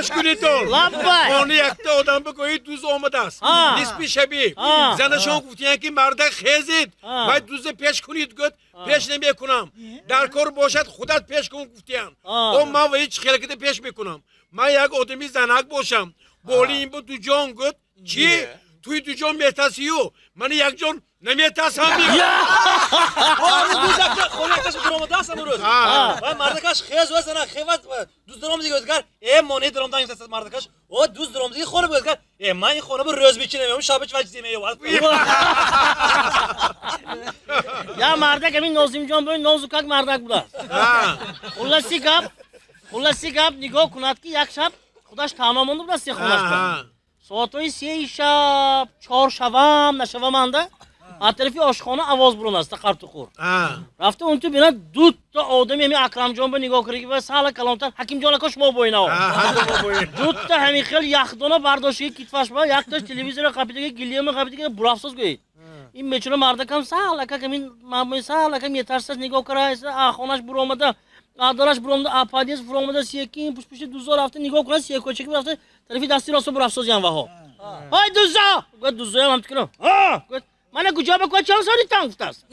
5 کنیتون لبای اونی یکتا آدم بگویید دوز آمده است نسبی شبیه زنشون گفتین که مرده خیزید باید دوز پیش کنید گفت پیش نمی کنم در کار باشد خودت پیش کن گفتین او ما و هیچ خلقت پیش میکنم من یک آدمی زنک باشم بولی این بود دو جان گفت چی؟ توی دو جان میتاسیو من یک جان نمیتاسم دیگه خونیکش درآمده است امروز و مردکش خیز و زنک خیوت دوست درآمدی گفتگر ای مانی درآمده است مردکش او دوست درآمدی خونه گفتگر ای من این خونه رو روز میچینم شب چه چیزی میواد یا مردک همین نازیم جان ببین نازوکک مردک بوده خلاصی گپ نگاه کند که یک شب خودش تمام مونده بود از سی خونش ساعتای 3 شب 4 شبم نشوامنده از طرفی آشخانه آواز برون است قرط خور رفته اون تو بینا دو تا آدمی همین اکرم جان به نگاه کردی و سال کلانتر حکیم جان کاش ما بوینا دو تا همین خیلی یخدانا برداشتی کیتفاش با یک تاش تلویزیون قبیده که گلیم قبیده که برافسوس گوید این میچونه مردکم سال که همین ماموی سال که میترسه نگاه کرده آخونش برو اومده آدارش برامده آپادیس برامده سیکی پوش دوزار رفته نگاه کنه سی کوچکی رفته طرفی دستی راستو برافسوز یان وها های دوزا گفت دوزا هم تکنم گفت من کجا بکو چند سالی تنگ است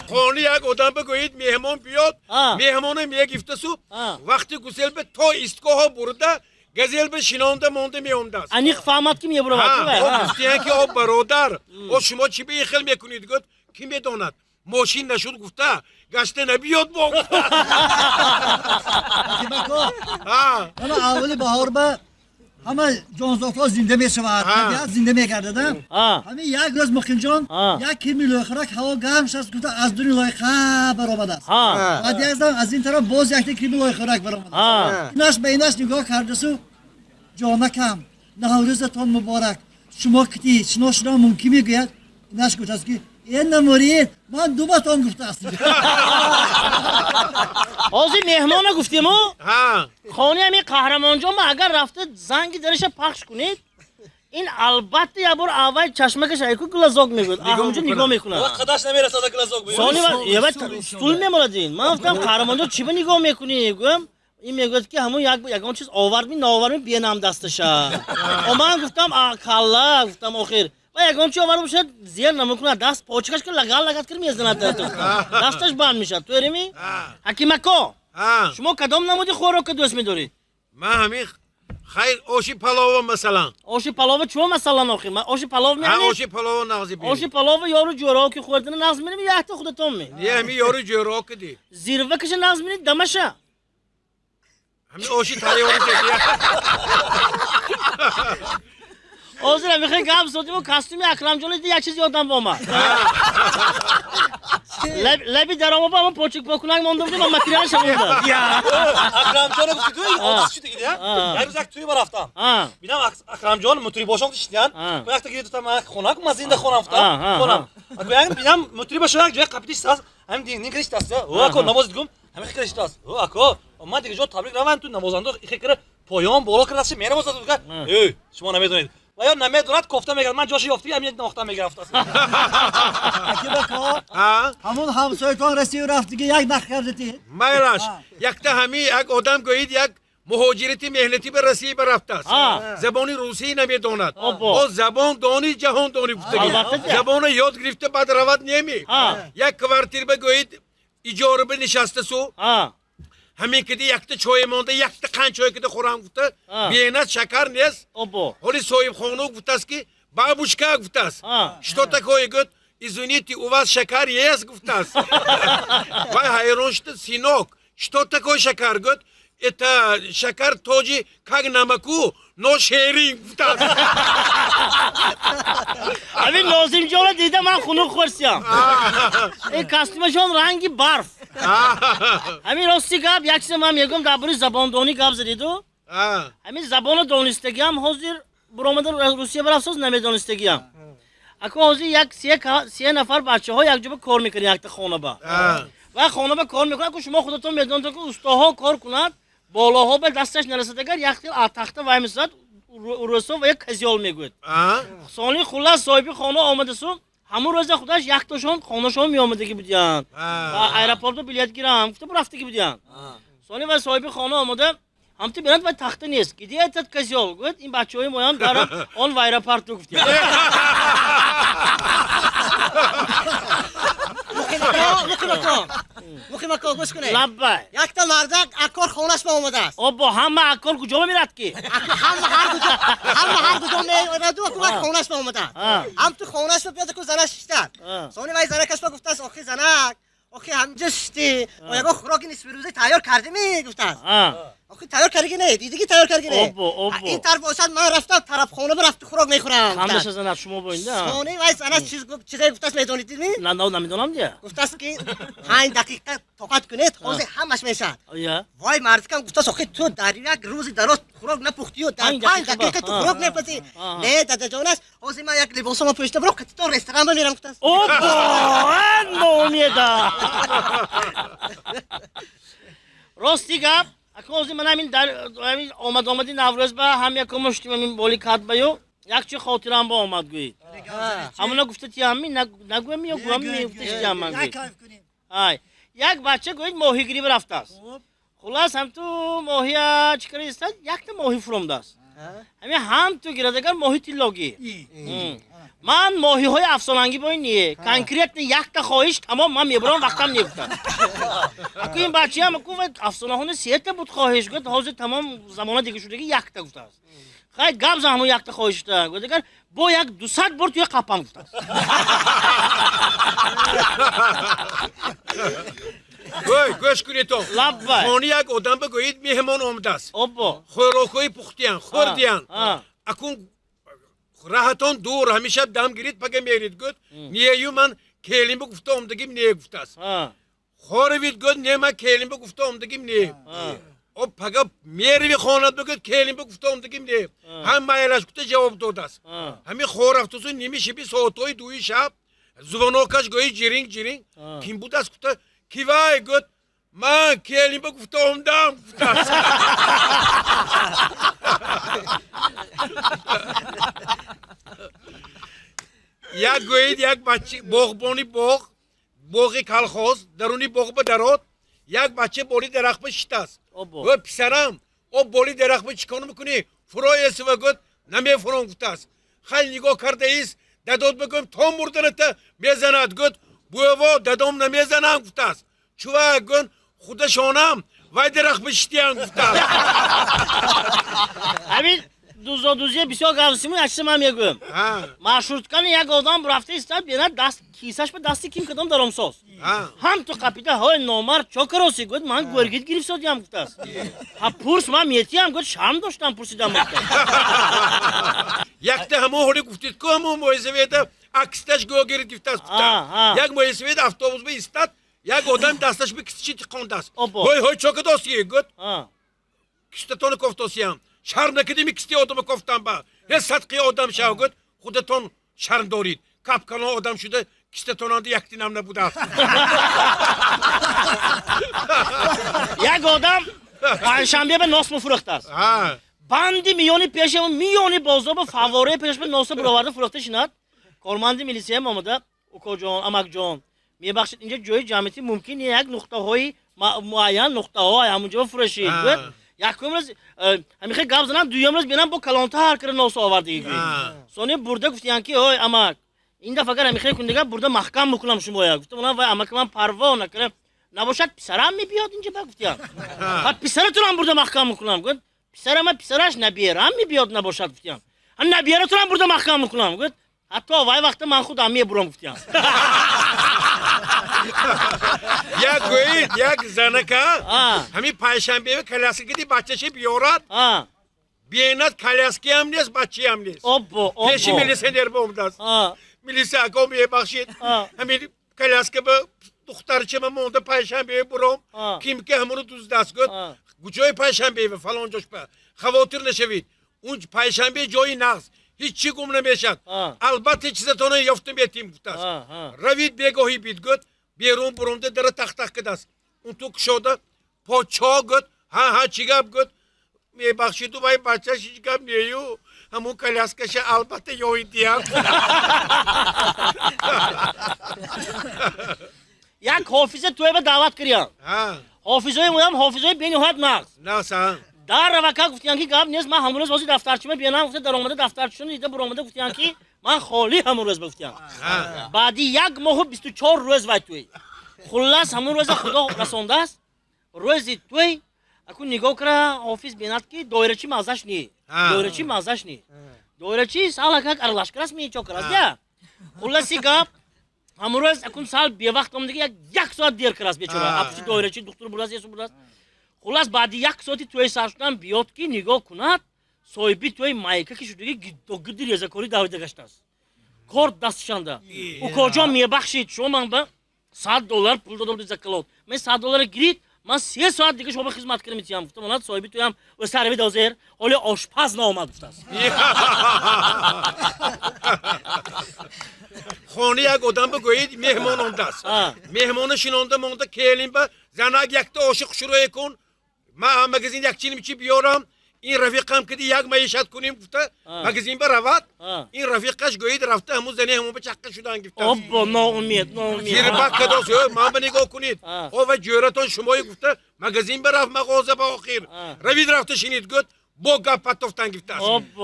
خونی یک آدم بگویید مهمان بیاد مهمان میگفته سو وقتی گسل به تا ایستگاه برده گزیل به شینانده مونده میونده است انیق فهمت کی میبره وقت گفتین که آب برادر او شما چی به خیل میکنید گفت کی میداند ماشین نشد گفته گشته نبیاد با اما اولی بهار به همه جانزاتا زنده میشود طبیعت زنده میگرددم همین یک روز مخیم جان یک کمی لایخرک هوا گرم شد گفته از دنیا لایخه برآمده است بعد یک زن از این طرف باز یک کمی لایخرک برآمده است اینش به اینش نگاه کرده سو جانکم نوروزتان مبارک شما کتی شما ممکن میگوید اینش گفته است که این نمورید من دو باتان گفته است آزی مهمان گفتیم خانی همین قهرمان جان اگر رفته زنگی درش پخش کنید این البته یه بار اول چشمکش ایکو گلازاگ میگود همونجا نگاه میکنه قداش نمیرسه گلازاگ بگید سانی یه وقت استول میمولدین من گفتم قهرمان جان چی به نگاه میکنی گفتم این میگوید که همون یکان چیز آورد می ناورد می بینم دستش و من گفتم کلا گفتم آخر و یکان چی آورد باشد زیر نمیکنه دست پاچکش که لگت کرد میزنه دستش بند میشه تو ریمی حکیمکو شما کدام نمودی خوراک که دوست میداری من همین خیر آشی پلاو مثلا آشی پلاو چون مثلا آخر من آشی پلاو میانی آشی پلاو نغزی بیم آشی پلاو یارو جورا که خوردن نغز میریم یه تا خودتون می یه همین یارو جورا کدی زیروه کش نغز میرید دمشه همین آشی تایی وارو کدی آزر میخوای گام سوتیم و کاستومی اکرم جان یک چیز یادم با ما لبی درامو با من پوچک پوکنگ موندم دیدم ماتریال شمونده اکرم جان گفتی توی آتش چی دیگه یه روز یک توی رفتم ببینم اکرم جان موتوری باشم دیدن من یک تا گیرید تا خونه کو مزینده خونه افتاد خونم ببینم موتوری باشه یک جای قپیتش است همین دیگه نکریش است او اکو نماز دیگم همین خیلیش است او اکو ما دیگه جو تبریک روان تو نمازنده خیلی پایان بالا کرده میره واسه تو ای شما نمیدونید و یا نمیدوند کفته میگرد من جاش یافتی همین نقطه میگرفت است همون همسایتان رسید رفت دیگه یک نخ کردی مایراش یک تا همین یک آدم گوید یک مهاجرتی مهنتی به رسید برفت است زبانی روسی نمیداند او زبان دانی جهان دانی گفتگی زبان یاد گرفته بعد رواد نمی یک کوارتیر بگویید اجاره به نشسته سو همین کدی یک تا چای مونده یک تا قند چای کده خورم گفته بیانت شکر نیست حالی صاحب خانه گفته است که بابوشکا گفته است что такое год извините у вас шакар есть گفته است و حیران شد سینوک что такое шакар год это шакар тоже как намаку но sharing گفته است همین نازیم جان دیده من خنک خورسیم این کاستومشون رنگی برف همین راستی گپ یک سه من میگم درباره زبان دانی گپ زدیدو همین زبان دانستگی هم حاضر برآمده روسیه برافسوز نمیدانستگی هم اکو حاضر یک سه نفر بچه ها یک جا کار میکنن یک تا خانه با و خانه با کار میکنن که شما خودتون میدونید که استاها کار کنند بالاها به دستش نرسد اگر یک خیل تخته وای میسد روسو و یک کزیال میگوید سانی خلاص صاحب خانه آمده سو همون روز خودش یک تاشون خانه‌شون میامدگی بودن و ایرپورت بلیت گیرم گفته رفتگی بودن سونی و صاحب خانه آمده هم تو بیرند و تخته نیست که دیگه تت کسی ها گفت این بچه‌های ما هم دارن آن ایرپورت رو گفتیم مخیم اکا گوش کنه لبای یک تا مردک اکار خونش با اومده است با همه اکار کجا میرد که همه هر کجا میرد و اکار خونش با اومده است هم تو خونش بیاد که زنش شیشتر سونی وای زنکش با گفته است آخی زنک آخی همجا شتی و یکو خوراکی نیست روزه تیار کرده می گفته است آخی تیار کردی نه دیدی تیار کردی نه این طرف باشد من رفتم طرف خونه برفت خوراک میخورم همش زن شما بوینده سونی وای زنش چیزی گفته است میدونید نه نمیدونم دیگه گفته است که 5 دقیقه طاقت کنید حاضر همش میشه آیا وای مردکم گفته است آخه تو در یک روزی درست خوراک نپختی و در 5 دقیقه تو خوراک نپختی نه دادا جان است حاضر من یک لباسم پوشیده برو که تو رستوران میرم گفته است نومیده راستی گپ اکوزی من همین در همین آمدی نوروز با هم یک مشتی من بالی کات بیو یک چی خاطرم با آمد گوید همونا گفته تی همین نگویم می گویم می گفته چی من گوید ای یک بچه گوید ماهیگیری برفته است خلاص هم تو ماهی چیکاری است یک تا ماهی فرومده است همین هم تو گیردگر ماهی تیلاگی من ماهی های افسانه‌ای با اینیه کنکریت یک تا خواهش تمام من میبرم وقتم نیفتم که این بچه هم گفت افسانه ها سه تا بود خواهش گفت حاضر تمام زمانه دیگه شده که یک تا گفته است خیلی گپ زنو یک تا خواهش ده گفت دیگر با یک 200 بار توی قپم گفته است گوش کنید تو خانی یک آدم بگویید مهمان آمده است خوراکای پختیان خوردیان اکون راحتان دور همیشه دم گیرید پگه میرید گفت نیایو من کلیم گفته آمدگیم نیه گفته است خوروید گفت نه من کلیم گفته آمدگیم نیه او پگه میری خانت بگید کلیم گفته آمدگیم نیه هم مایلش گفته جواب داده است همین خورفتوسو نیمیشه بی ساعتای دوی شب زبانوکش گویی جیرینگ کیم بود است گفته کیوای گفت من کلیم گفته آمدم گفته است یک گوید یک بچه باغبانی باغی کلخاز درونی باغ به درات یک بچه بالی درخت به شیت است و پسرم او بالی درخت به چیکار میکنی فرایست و گفت نمی فران گفته است خیلی نگاه کرده ایست دادات بگم تا مردنت میزند گفت بووا دادام نمیزنم گفته است چوه گفت خودشانم وای درخت به شیتیان گفته است همین دوزی بسیار گرسیمون اچسم هم یکم مشروطکن یک آدم رفته استاد بیند دست کیسش به دستی کیم کدام درامساز هم تو قپیده های نامرد چاکراسی گفت من گرگید گریف سادی هم گفته است ها پورس من میتی هم گفت شرم داشتم پرسیدم گفته یک ده همه هولی گفتید که همه مویزویده اکستش گو گرید گفته است یک مویزویده افتابوز به استاد یک آدم دستش به کسی تقانده است های چاکداسی گفت کشتتان کفتاسی هم شرم نکدی میکستی آدم کفتم با یه صدقی آدم شو گفت خودتون شرم دارید کپکان آدم شده کشتتان آنده یک دینم نبوده یک آدم پنجشنبه به ناس مفروخته است بندی میانی پیش میانی بازار به فواره پیش به ناس برآورده فروخته شد کارمند میلیسیه آمده اوکا جان امک جان میبخشید اینجا جای جمعیتی ممکنه یک نقطه های معین نقطه های همونجا بفروشید یکم روز همین خیلی گپ زدم دوم روز ببینم با کلانتر هر کار ناس آوردگی سونی برده گفتیان که های امک این دفعه اگر همین خیلی کندگه برده محکم بکنم شما گفتم اونم وای امک من پروا نکنه نباشد پسرم میبیاد اینجا بگفتیام بعد پسرتون هم برده محکم بکنم گفت پسرم پسرش نبیرم میبیاد نباشد گفتیام هم نبیرتون هم برده محکم بکنم گفت حتی وای وقت من خودم میبرم گفتیام یک گویید یک زنکه همین پنجشنبه کلاسیکی دی بچه‌ش بیارد بیاید کلاسیکی هم نیست بچه هم نیست پیشی میلیسه نربه اومده است میلیسه اگه میبخشید همین کلاسیکی به دخترچه من مونده پنجشنبه برام کیم که همونو دوست دست گفت جای پنجشنبه و فلان جاش به خواطر نشوید اون پنجشنبه جایی نقص هیچی گم نمیشد البته چیزتونه یافتم یتیم گفته است روید بگاهی بید گفت بیرون برونده در تخت کده است اون تو کشاده پاچا گفت ها چی گپ گفت میبخشید تو بای بچه چی گپ نیو همون کلاسکش البته یوید یا یک حافظه توی به دعوت کردن ها حافظه مودم حافظه بینهایت نقص نه سان در روکا گفتیان که گاب نیست من همون روز واسه دفترچه بیانم گفته در اومده دفترچه دیده بر اومده گفتیان که من خالی همون روز گفتیان بعدی یک ماه و 24 روز وای توی خلاص همون روز خدا رسونده است روزی توی اكون نگاه کرا حافظ بینات که دایره چی مازش نی دایره چی مازش نی دایره چی سال که ارلاش کراس می چوکراس یا خلاصی گاب همون روز اكون سال بی وقت اومده که یک ساعت دیر کراس بیچاره اپسی دایره چی دکتر بولاس یسو بولاس خلاص بعد یک ساعتی توی سرشتن بیاد که نگاه کند صاحبی توی مایکه که شده که گدی ریزکاری داویده گشته است کار دستشانده او کجا میبخشید شما من $100 پول دادم تو زکلات من $100 گرید من 3 ساعت دیگه شما خدمت کردم میتونم گفتم اون صاحبی توی هم و سروی دازر حالا آشپز نامد گفته است خانه یک آدم بگویید مهمان آمده است مهمانشون آمده مونده کلیم با زنگ یک تا عاشق شروع کن ما مگزین یک چیزی میچی بیارم این رفیقم که یک معیشت کنیم گفته مگزین برود این رفیقش گوید رفته همون زنی همون به چقه شدن گفته آبا ناامید زیر بک کداست ما به نگاه کنید و جورتان شمایی گفته مگزین برفت مغازه با آخر روید رفته شنید گفت با گپ تفتن گفته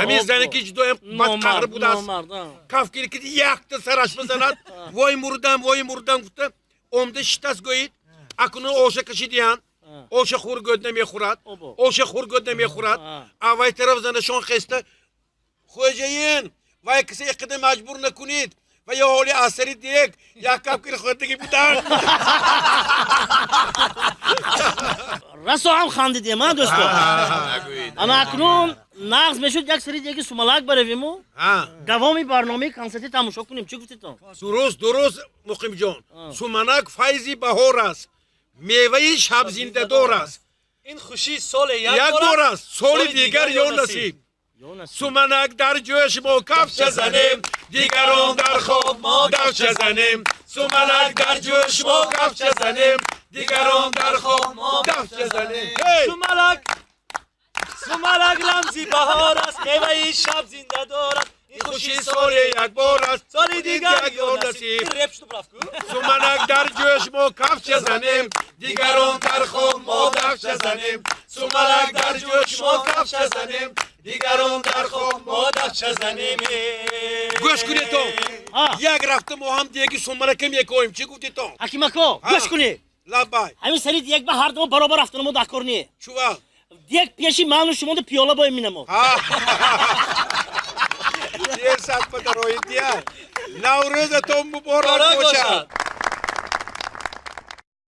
همین زنی که جدو مد قهر بود است کفگیری که یک تا سرش بزند وای مردم گفته اومده شتست گوید اکنون عاشق کشیدیان عاشق خور گود نمیخورد عاشق خور گود نمیخورد اوای طرف زنشان خسته خوجین وای کسی اقدام مجبور نکنید و یا حالی اثری دیگ یا کفگیر خودگی بودن رسو هم خندیدیم ها دوستو انا اکنون نقض میشد یک سری دیگه سومالک برویمو دوامی برنامه کنسرتی تماشا کنیم چی گفتی تو؟ درست مقیم جان سومنک فیضی بهار است میوه شب زنده دار است این خوشی سال یک بار است سال دیگر یا نصیب سومنک در جوش ما کفش زنیم دیگران در خواب ما دفش زنیم سومنک در جوش ما کفش زنیم دیگران در خواب ما دفش زنیم سوملک رمزی بهار است میوه شب زنده دارد این خوشی سال یک بار است سال دیگر یا نصیب رپشتو برافکو سومنک در جوش ما کفش زنیم دیگران در خواب ما دفش زنیم سومنک در جوش ما کفش زنیم دیگران در خواب ما دفش زنیم گوش کنید تو یک رفته ما هم دیگه سومنک هم یکویم چی گفتی تو؟ حکیمکو گوش کنی لبای همین سری یک به هر دو برابر رفتن ما دکار نیه چوه؟ یک پیشی من و شما ده پیالا باید مینمو یه ساعت پدر روی دیا نوروز تو مبارک باشد